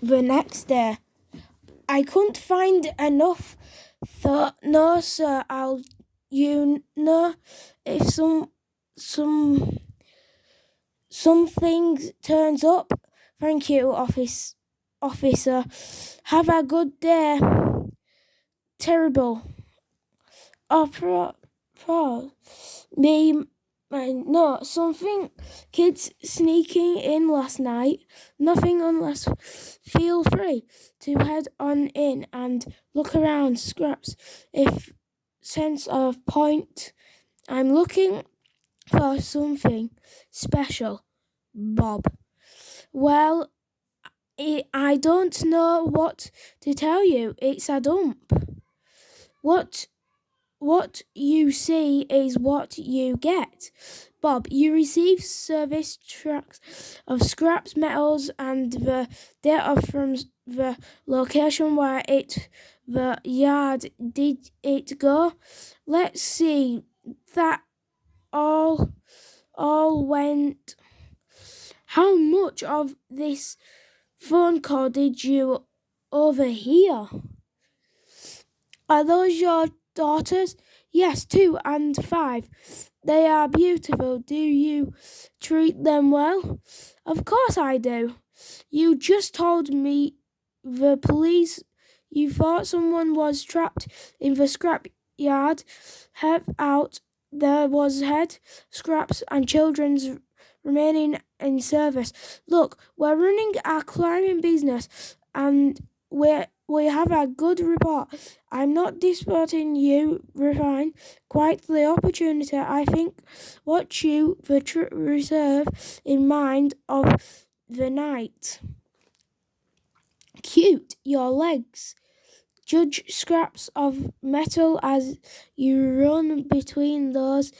the next day. I couldn't find enough. Thought, no, sir, I'll you know if something turns up. Thank you, officer. Have a good day. Terrible. Oh, me, no, something. Kids sneaking in last night. Nothing unless feel free to head on in and look around. Scraps. If sense of point. I'm looking for something special, Bob. Well, I don't know what to tell you. It's a dump. What you see is what you get. Bob, you receive service tracks of scraps, metals, and the data from the location where the yard did it go. Let's see. That all went. How much of this phone call did you overhear? Are those your daughters? Yes, 2 and 5. They are beautiful. Do you treat them well? Of course I do. You just told me the police you thought someone was trapped in the scrap yard. Have out. There was head, scraps, and children's remaining in service. Look, we're running a climbing business, and we have a good report. I'm not disputing you, Refine. Quite the opportunity. I think what you the reserve in mind of the night. Cute, your legs. Judge scraps of metal as you run between those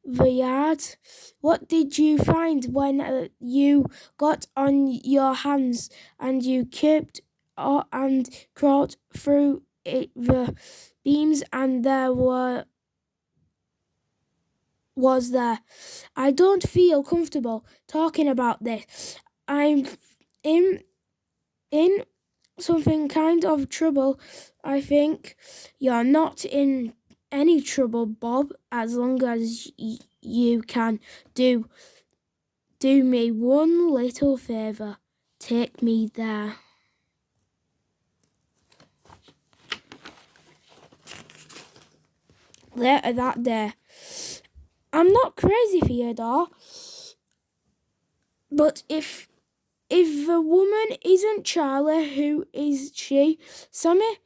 the yard. What did you find when you got on your hands and you kept and crawled through the beams and there was there? I don't feel comfortable talking about this. I'm in something kind of trouble. I think you're not in any trouble, Bob, as long as you can do me one little favor. Take me there. Later that day. I'm not crazy, Theodore, but if the woman isn't Charlie, who is she? Sammy?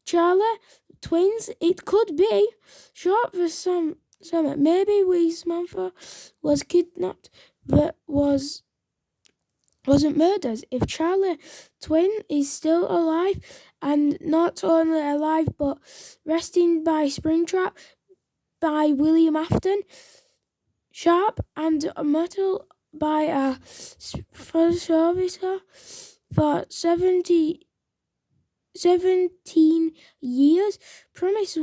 Charlie? Twins? It could be. Short for some. Maybe Samantha was kidnapped, but wasn't murdered. If Charlie Twin is still alive, and not only alive but resting by Springtrap by William Afton, Sharp and Metal by a servitor for 17 years. Promise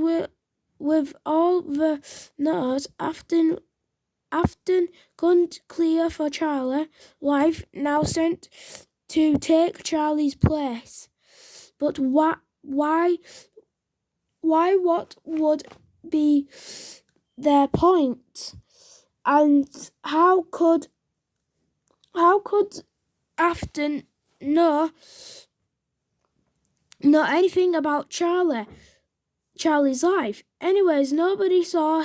with all the notes Afton couldn't clear for Charlie. Life now sent to take Charlie's place. But why? What would be their point? And how could Afton know anything about Charlie's life? Anyways, nobody saw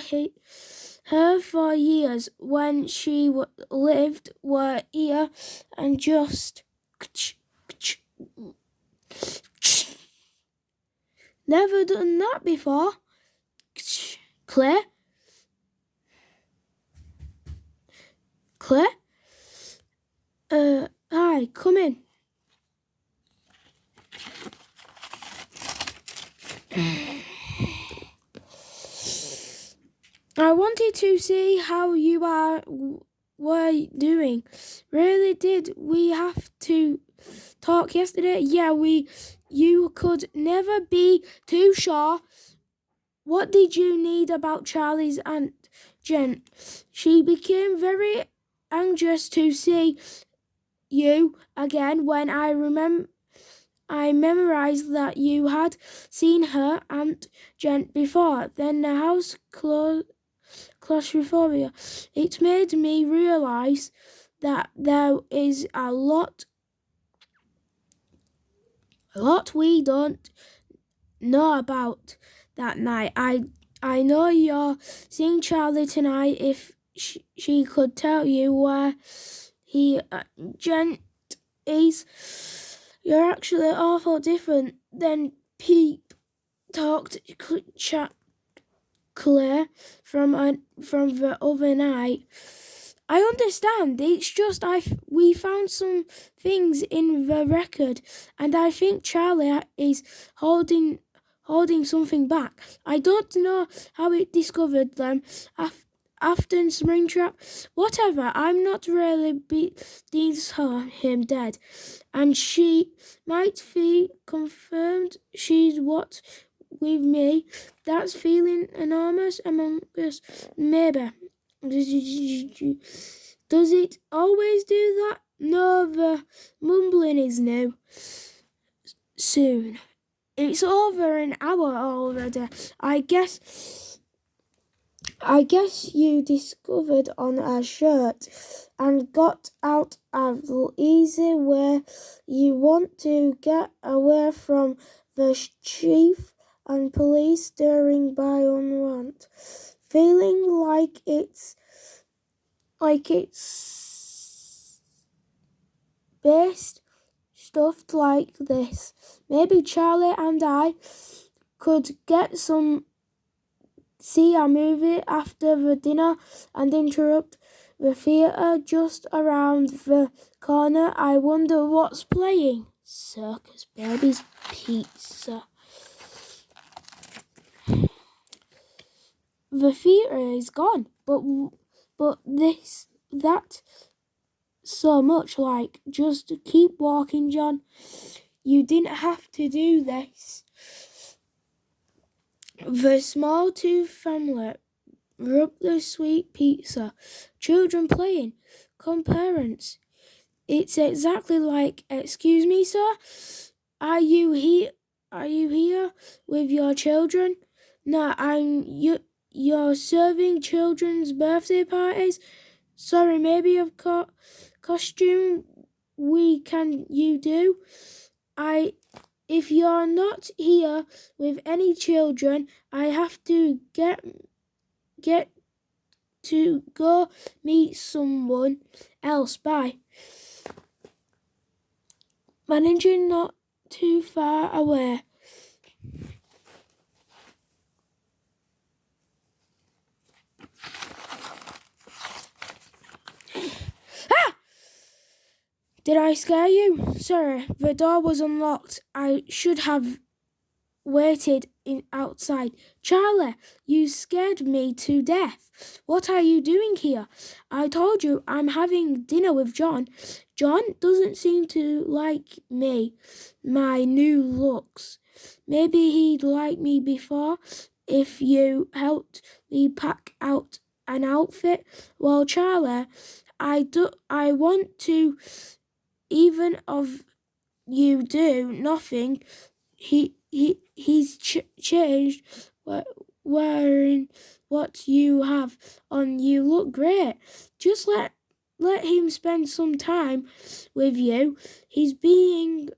her for years when she lived were here and just never done that before. Claire? Hi, come in. I wanted to see how you were doing. Really did. We have to talk yesterday. Yeah, you could never be too sure. What did you need about Charlie's aunt, Jen? She became very anxious to see you again when I I memorized that you had seen her Aunt Jen before. Then the house claustrophobia. It made me realize that there is a lot we don't know about that night. I know you're seeing Charlie tonight. If she could tell you where he Gent is, you're actually awful different than Peep talked Claire from the other night. I understand. It's just we found some things in the record, and I think Charlie is holding something back. I don't know how it discovered them after Springtrap. Whatever. I'm not really beating him dead, and she might feel confirmed she's what with me. That's feeling enormous among us. Maybe. Does it always do that? No, the mumbling is new. Soon. It's over an hour already. I guess you discovered on a shirt and got out of the easy way. You want to get away from the chief and police staring by on want. Feeling like it's based stuffed like this. Maybe Charlie and I could see a movie after the dinner and interrupt the theatre just around the corner. I wonder what's playing. Circus Baby's Pizza. The theatre is gone, but that so much like just keep walking, John. You didn't have to do this. The small two family rubbed the sweet pizza. Children playing, come parents. It's exactly like, excuse me, sir, are you here with your children? No, you're serving children's birthday parties? Sorry, maybe of costume you do? If you're not here with any children, I have to get to go meet someone else. Bye. Managing not too far away. Did I scare you? Sorry, the door was unlocked. I should have waited outside. Charlie, you scared me to death. What are you doing here? I told you I'm having dinner with John. John doesn't seem to like my new looks. Maybe he'd like me before if you helped me pack out an outfit. Well, Charlie, I want to. Even of you do nothing, he's changed. Wearing what you have on, you look great. Just let him spend some time with you. He's being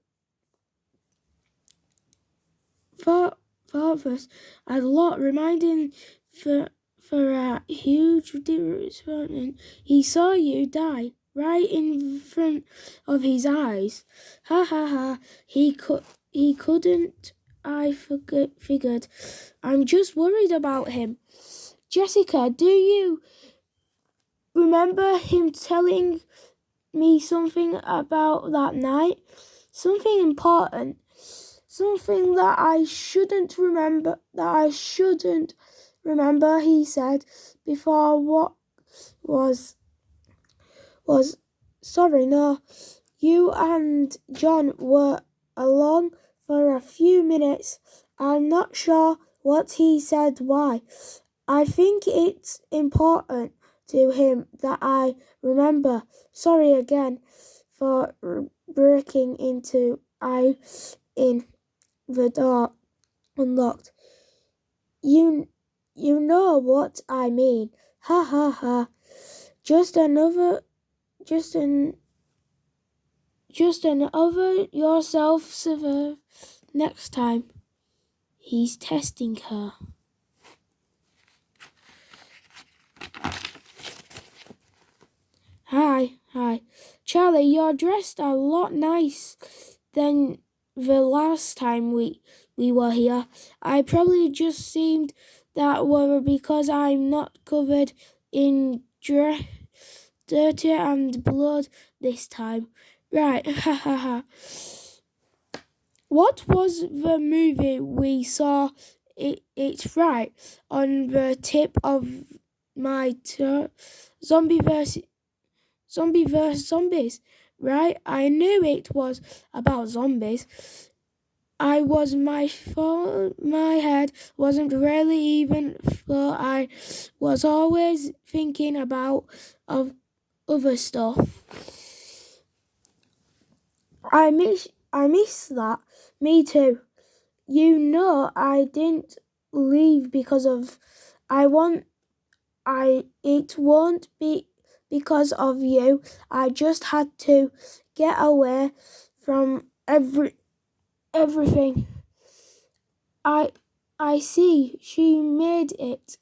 thoughtful a lot, reminding for a huge disappointment. He saw you die right in front of his eyes. Ha ha ha. He couldn't. I figured. I'm just worried about him. Jessica, do you remember him telling me something about that night? Something important. Something that I shouldn't remember, he said before. What was sorry, no. You and John were alone for a few minutes. I'm not sure what he said, why. I think it's important to him that I remember. Sorry again for breaking into. I in the door unlocked. You know what I mean. Ha ha ha. Just another yourself server next time. He's testing her. Hi. Charlie, you're dressed a lot nice than the last time we were here. I probably just seemed that way because I'm not covered in dirt and blood this time. Right, ha ha ha. What was the movie we saw? It's right on the tip of my tongue. Zombie versus zombies, right? I knew it was about zombies. My head wasn't really even full. I was always thinking about of other stuff. I miss that. Me too. You know, I didn't leave because of it won't be because of you. I just had to get away from everything. I see. She made it.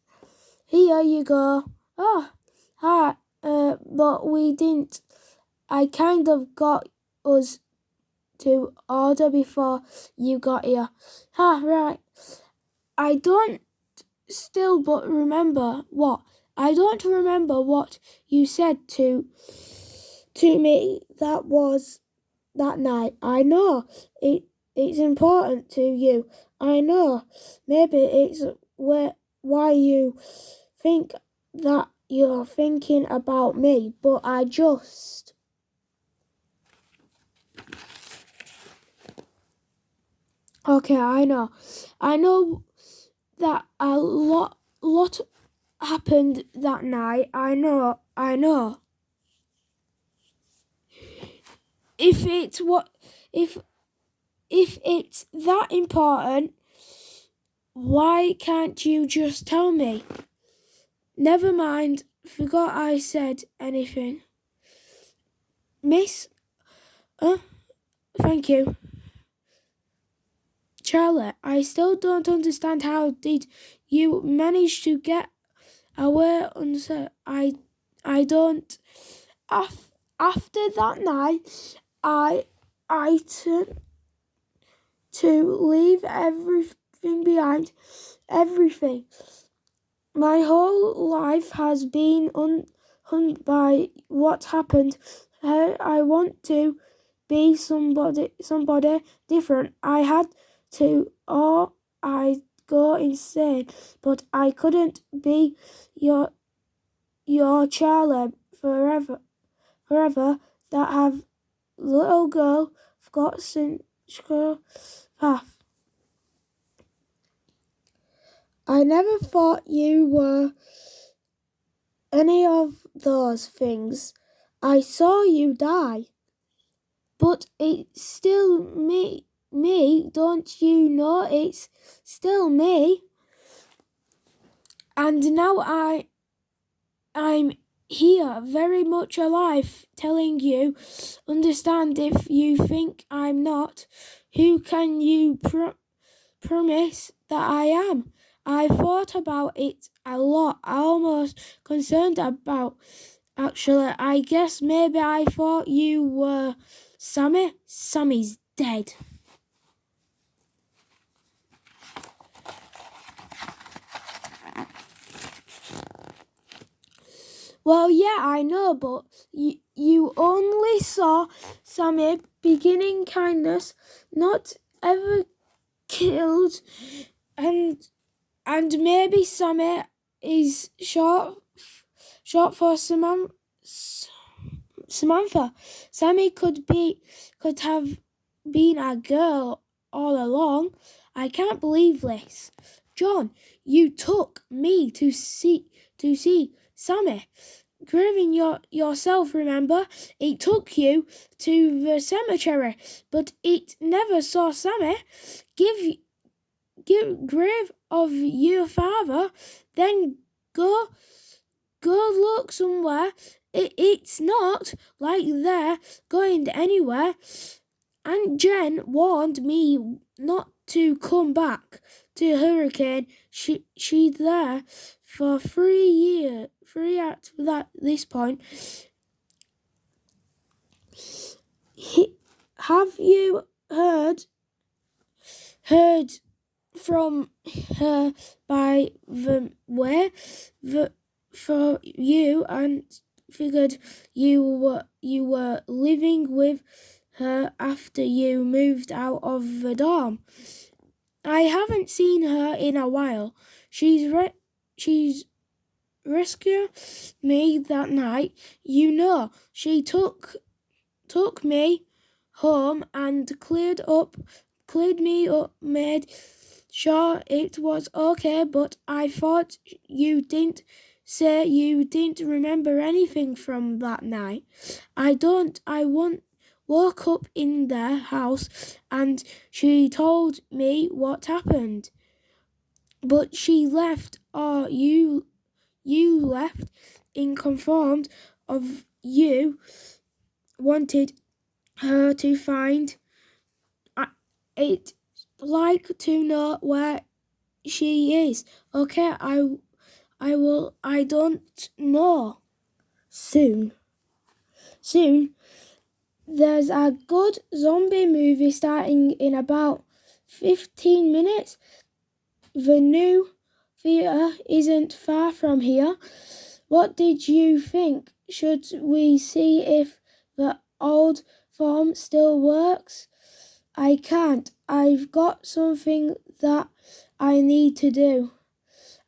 Here you go. Oh, hi. But we didn't. I kind of got us to order before you got here. Right. I don't remember what. I don't remember what you said to me that night. I know it's important to you. I know. Maybe it's why you think that you're thinking about me, but I just... Okay, I know that a lot happened that night. I know. If it's that important, why can't you just tell me? Never mind, forgot I said anything. Miss? Thank you. Charlie, I still don't understand how did you manage to get away I don't. After that night, I turned to leave everything behind. Everything. My whole life has been hung by what happened. I want to be somebody different. I had to, or I'd go insane. But I couldn't be your Charlie forever. That have little girl forgotten path. I never thought you were any of those things. I saw you die. But it's still me, don't you know? It's still me. And now I'm here, very much alive, telling you, understand if you think I'm not, who can you promise that I am? I thought about it a lot. I almost concerned about. Actually, I guess maybe I thought you were Sammy. Sammy's dead. Well, yeah, I know, but you only saw Sammy beginning kindness, not ever killed, and maybe Sammy is short for Samantha. Sammy could have been a girl all along. I can't believe this. John, you took me to see Sammy. grieving yourself, remember? It took you to the cemetery, but it never saw Sammy. Give grave of your father, then go look somewhere. It's not like they're going anywhere. Aunt Jen warned me not to come back to Hurricane. She's there for 3 years. 3 at this point. Have you heard from her by the way for you, and figured you were living with her after you moved out of the dorm. I haven't seen her in a while. She's rescued me that night. She took me home and cleared me up, made sure it was okay, but I thought you didn't say you didn't remember anything from that night. I woke up in their house and she told me what happened. But she left, or you left, informed of you wanted her to find. I'd like to know where she is. Okay, I will. I don't know. Soon. There's a good zombie movie starting in about 15 minutes. The new theatre isn't far from here. What did you think? Should we see if the old form still works? I can't. I've got something that I need to do.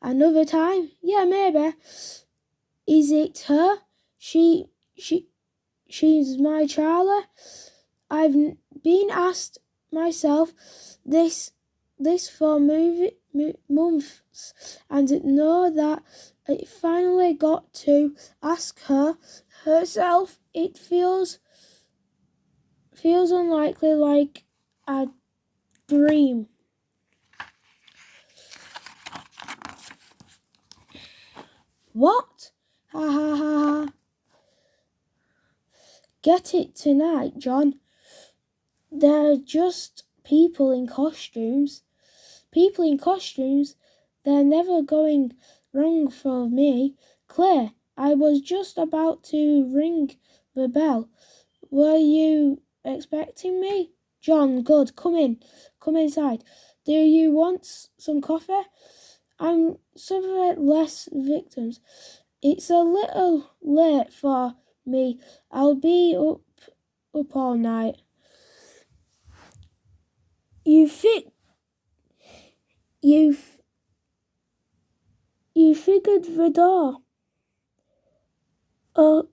Another time? Yeah, maybe. Is it her? She's my Charlie. I've been asked myself this for months, and know that I finally got to ask her herself. It feels unlikely, like a dream. What? Ha ha ha ha. Get it tonight, John. They're just people in costumes. People in costumes. They're never going wrong for me. Claire, I was just about to ring the bell. Were you expecting me? John, good. Come in. Come inside. Do you want some coffee? I'm suffering less victims. It's a little late for me. I'll be up all night. You figured the door. Oh,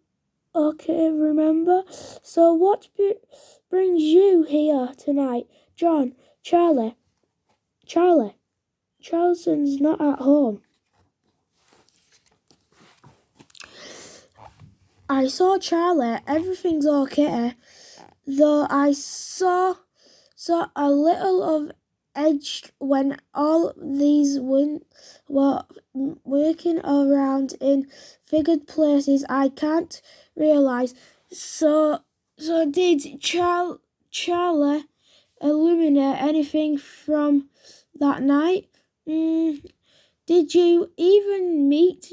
okay, remember? So what brings you here tonight? John, Charlie. Charleston's not at home. I saw Charlie. Everything's okay. Though I saw a little of edge when all these were working around in figured places I can't realize. So did Charlie illuminate anything from that night? Did you even meet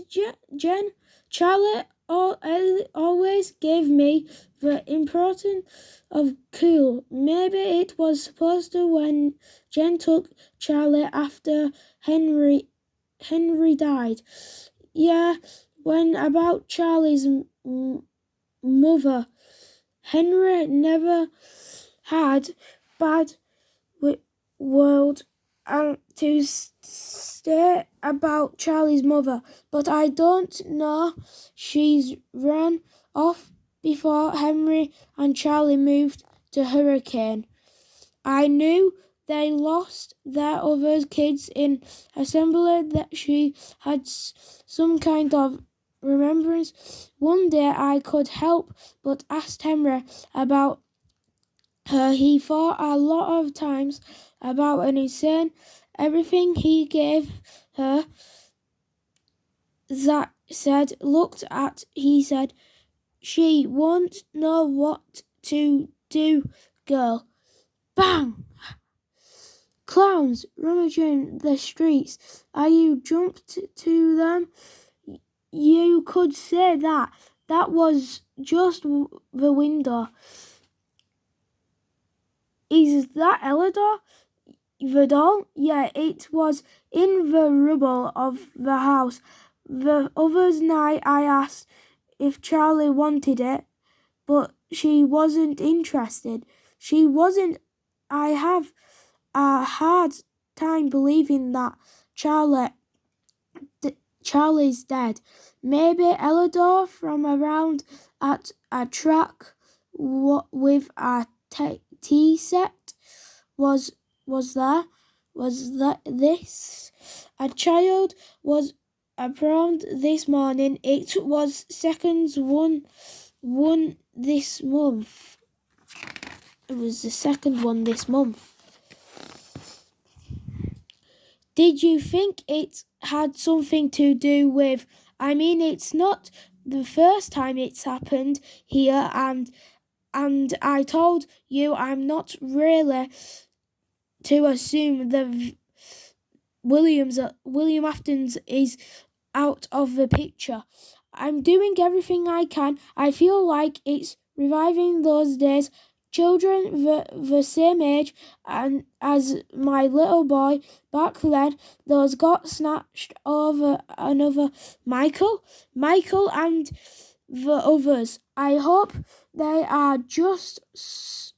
Jen? Charlie always gave me the impression of cool. Maybe it was supposed to when Jen took Charlie after Henry died. Yeah, when about Charlie's mother. Henry never had bad word to say about Charlie's mother, but I don't know. She's run off before Henry and Charlie moved to Hurricane. I knew they lost their other kids in assembly, that she had some kind of remembrance. One day I could help but asked Henry about her. He thought a lot of times about an insane. Everything he gave her that said, looked at, he said, she won't know what to do, girl. Bang! Clowns rummaging the streets. Are you jumped to them? You could say that. That was just the window. Is that Ellador? The doll? Yeah, it was in the rubble of the house. The other night I asked if Charlie wanted it, but she wasn't interested. She wasn't. I have a hard time believing that Charlie's dead. Maybe Ellador from around at a track with a tea set was there. Was that this? A child was around this morning. It was seconds one this month. It was the second one this month. Did you think it had something to do with... I mean, it's not the first time it's happened here, and I told you I'm not really to assume that William Aftons is out of the picture. I'm doing everything I can. I feel like it's reviving those days. Children the same age and as my little boy back then, those got snatched over another Michael and the others. I hope they are just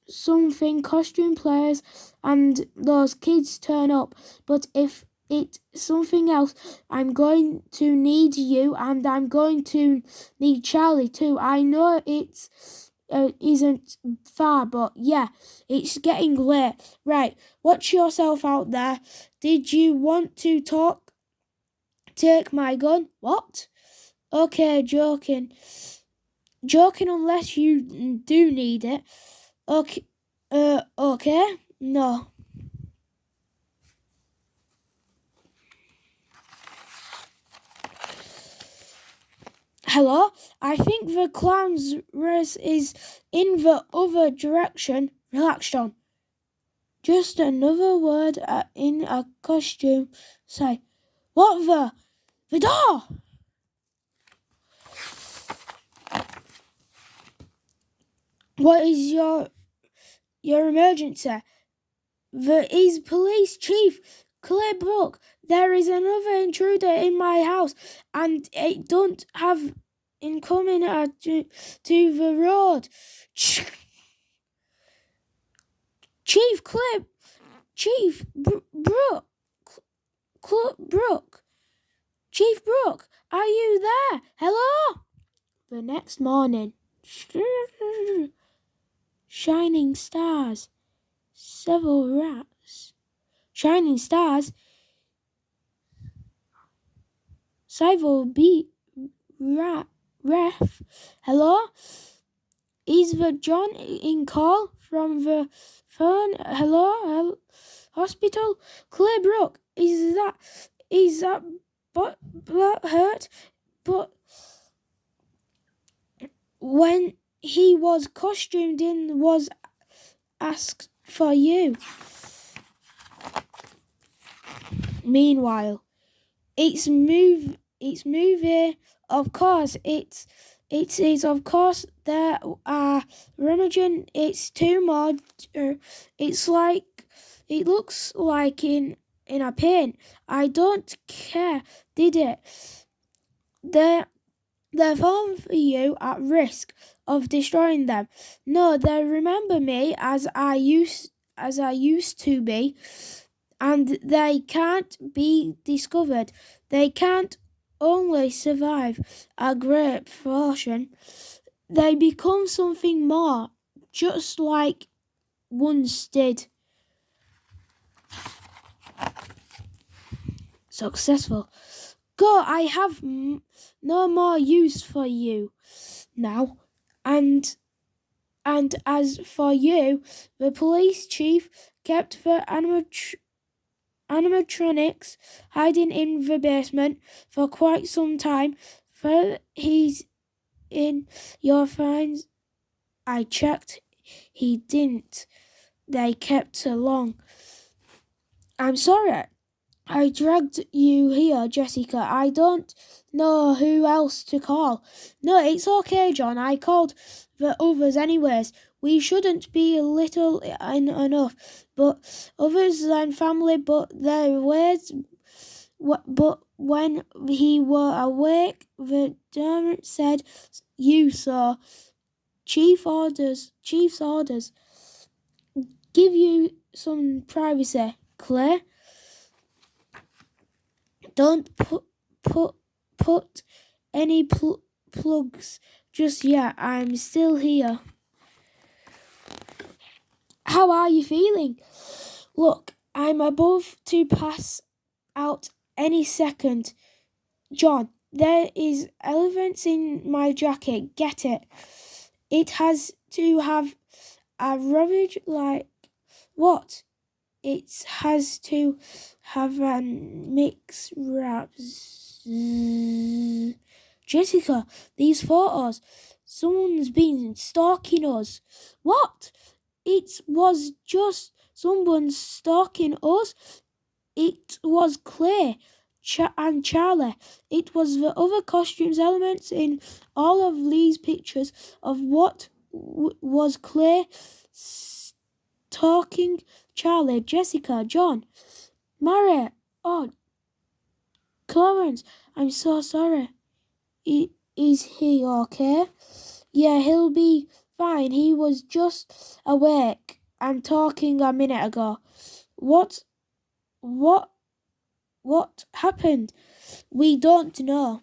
something costume players and those kids turn up. But if it's something else, I'm going to need you, and I'm going to need Charlie too. I know it isn't far, but yeah, it's getting late. Right, watch yourself out there. Did you want to talk? Take my gun? What? Okay, joking. Joking unless you do need it. Okay, okay? No. Hello? I think the clown's race is in the other direction. Relax, John. Just another word in a costume. Say, what the door? What is your emergency? There is police chief Claybrook. There is another intruder in my house, and it don't have incoming to the road. Chief Brooke. Chief Brooke, are you there? Hello? The next morning, shining stars, several rats. Shining stars? Several ref. Hello? Is the John in call from the phone? Hello? Hospital? Claybrook, is that but hurt? But when he was costumed in was asked for you. Meanwhile, it's movie. Of course, it is. Of course, there are rummaging. It's too much. It's like it looks like in a paint. I don't care. Did it? They're falling for you at risk of destroying them. No, they remember me as I used to be. And they can't be discovered. They can't only survive a great fortune. They become something more, just like once did. Successful. Go, I have no more use for you now. And as for you, the police chief kept the animatronics hiding in the basement for quite some time. For he's in your finds. I checked. He didn't. They kept along. I'm sorry I dragged you here, Jessica. I don't know who else to call. No, it's okay, John. I called the others anyways. We shouldn't be little enough, but others than family, but their words. But when he were awake, the doorman said, "You saw Chief's orders. Give you some privacy, Claire. Don't put any plugs just yet. I'm still here." How are you feeling? Look, I'm above to pass out any second. John, there is elephants in my jacket. Get it? It has to have a ravage like what? It has to have a mix wraps. Jessica, these photos. Someone's been stalking us. What? It was just someone stalking us. It was Claire and Charlie. It was the other costumes elements in all of these pictures of what was Claire stalking Charlie, Jessica, John, Mary. Oh, Clarence, I'm so sorry. Is he okay? Yeah, he'll be fine. He was just awake and talking a minute ago. What happened? We don't know.